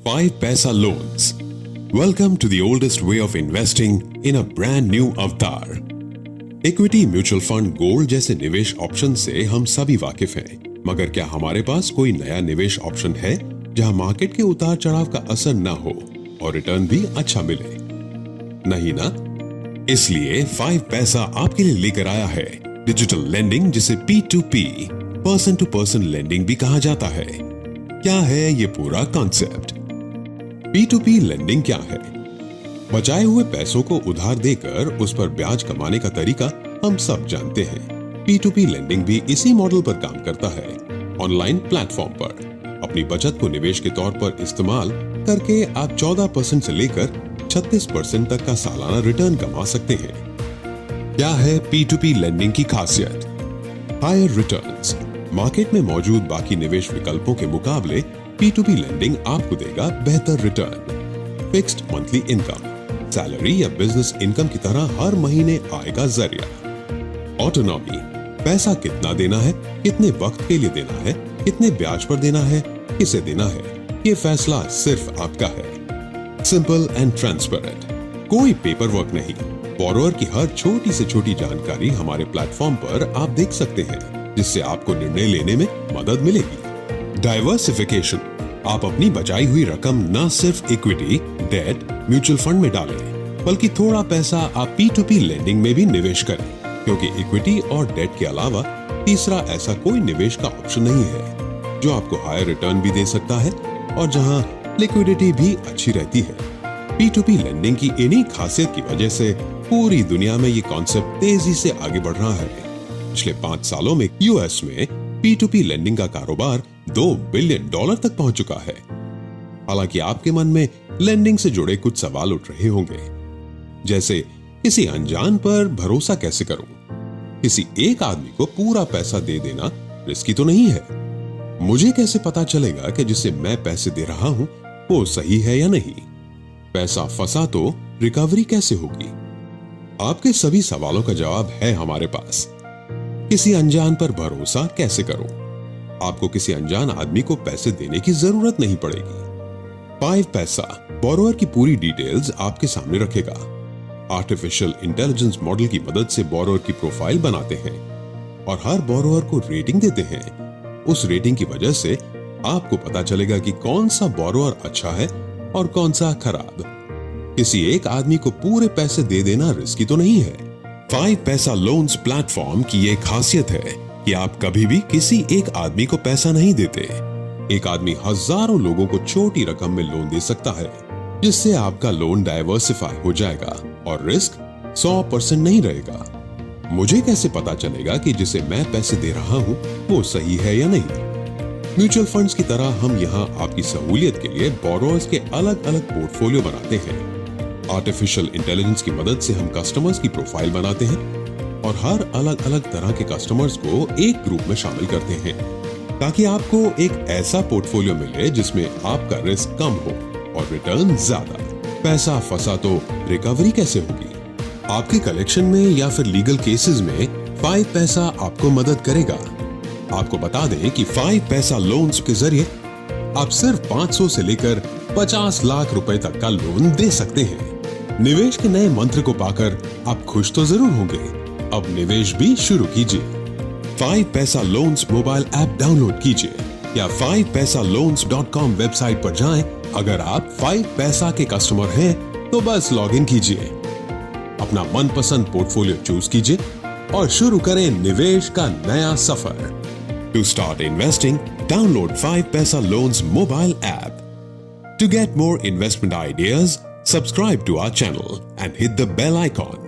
5paisa loans. Welcome to the oldest way of investing in a brand new avatar. Equity, mutual fund, gold जैसे निवेश option से हम सभी वाकिफ हैं, मगर क्या हमारे पास कोई नया निवेश ऑप्शन है जहां मार्केट के उतार चढ़ाव का असर ना हो और रिटर्न भी अच्छा मिले? नहीं ना? इसलिए 5paisa आपके लिए लेकर आया है डिजिटल लेंडिंग, जिसे P2P person to person lending भी कहा जाता है। क्या है ये पूरा कॉन्सेप्ट? P2P लेंडिंग क्या है? बचाए हुए पैसों को उधार देकर उस पर ब्याज कमाने का तरीका हम सब जानते हैं। P2P लेंडिंग भी इसी मॉडल पर काम करता है। ऑनलाइन प्लेटफॉर्म पर अपनी बचत को निवेश के तौर पर इस्तेमाल करके आप 14% से लेकर 36% तक का सालाना रिटर्न कमा सकते हैं। क्या है P2P लेंडिंग की खासियत? Higher returns. मार्केट में मौजूद बाकी निवेश विकल्पों के मुकाबले P2P लेंडिंग आपको देगा बेहतर return. Fixed monthly income, salary या बिजनेस इनकम की तरह हर महीने आय का जरिया। ऑटोनॉमी, पैसा कितना देना है, कितने वक्त के लिए देना है, कितने ब्याज पर देना है, किसे देना है, ये फैसला सिर्फ आपका है। सिंपल एंड ट्रांसपेरेंट, कोई पेपर वर्क नहीं। बोरोअर की हर छोटी से छोटी जानकारी हमारे प्लेटफॉर्म पर आप देख सकते हैं, जिससे आपको निर्णय लेने में मदद मिलेगी। डाइवर्सिफिकेशन, आप अपनी बचाई हुई रकम न सिर्फ इक्विटी, डेट, म्यूचुअल फंड में डालें, बल्कि थोड़ा पैसा आप P2P लेंडिंग में भी निवेश करें, क्योंकि इक्विटी और डेट के अलावा तीसरा ऐसा कोई निवेश का ऑप्शन नहीं है जो आपको हायर रिटर्न भी दे सकता है और जहां लिक्विडिटी भी अच्छी रहती है। P2P लेंडिंग की इन्हीं खासियत की वजह से पूरी दुनिया में ये कॉन्सेप्ट तेजी से आगे बढ़ रहा है। पिछले 5 सालों में यूएस में P2P लेंडिंग का कारोबार $2 बिलियन तक पहुंच चुका है। हालांकि आपके मन में लेंडिंग से जुड़े कुछ सवाल उठ रहे होंगे, जैसे किसी अनजान पर भरोसा कैसे करूं? किसी एक आदमी को पूरा पैसा दे देना रिस्की तो नहीं है? मुझे कैसे पता चलेगा कि जिसे मैं पैसे दे रहा हूं वो सही है या नहीं? पैसा फंसा तो रिकवरी कैसे होगी? आपके सभी सवालों का जवाब है हमारे पास। किसी अनजान पर भरोसा कैसे करूं? आपको किसी अनजान आदमी को पैसे देने की जरूरत नहीं पड़ेगी। 5paisa बोरोअर की पूरी डिटेल्स आपके सामने रखेगा। आर्टिफिशियल इंटेलिजेंस मॉडल की मदद से बोरोअर की प्रोफाइल बनाते हैं और हर बोरोअर को रेटिंग देते हैं। उस रेटिंग की वजह से आपको पता चलेगा कि कौन सा बोरोअर अच्छा है और कौन सा खराब। किसी एक आदमी को पूरे पैसे दे देना रिस्की तो नहीं है। 5paisa लोन्स प्लेटफॉर्म की ये खासियत है कि आप कभी भी किसी एक आदमी को पैसा नहीं देते। एक आदमी हजारों लोगों को छोटी रकम में लोन दे सकता है, जिससे आपका लोन डाइवर्सिफाई हो जाएगा और रिस्क 100% नहीं रहेगा। मुझे कैसे पता चलेगा कि जिसे मैं पैसे दे रहा हूं वो सही है या नहीं? म्यूचुअल फंड्स की तरह हम यहाँ आपकी सहूलियत के लिए बोरोअर्स के अलग अलग पोर्टफोलियो बनाते हैं। आर्टिफिशियल इंटेलिजेंस की मदद से हम कस्टमर्स की प्रोफाइल बनाते हैं और हर अलग अलग तरह के कस्टमर्स को एक ग्रुप में शामिल करते हैं, ताकि आपको एक ऐसा पोर्टफोलियो मिले जिसमें आपका रिस्क कम हो और रिटर्न ज्यादा। पैसा फंसा तो रिकवरी कैसे होगी? आपके कलेक्शन में या फिर लीगल केसेस में 5paisa आपको मदद करेगा। आपको बता दें कि 5paisa लोन्स के जरिए आप सिर्फ 500 से लेकर 50 लाख रुपए तक का लोन दे सकते हैं। निवेश के नए मंत्र को पाकर आप खुश तो जरूर होंगे। अब निवेश भी शुरू कीजिए। 5paisa loans mobile app download कीजिए या 5paisaloans.com वेबसाइट पर जाएं। अगर आप 5paisa के कस्टमर हैं तो बस लॉग इन कीजिए, अपना मनपसंद पोर्टफोलियो चूज कीजिए और शुरू करें निवेश का नया सफर। To start investing, download 5paisa Loans mobile app. To get more investment ideas, subscribe to our channel and hit the bell icon.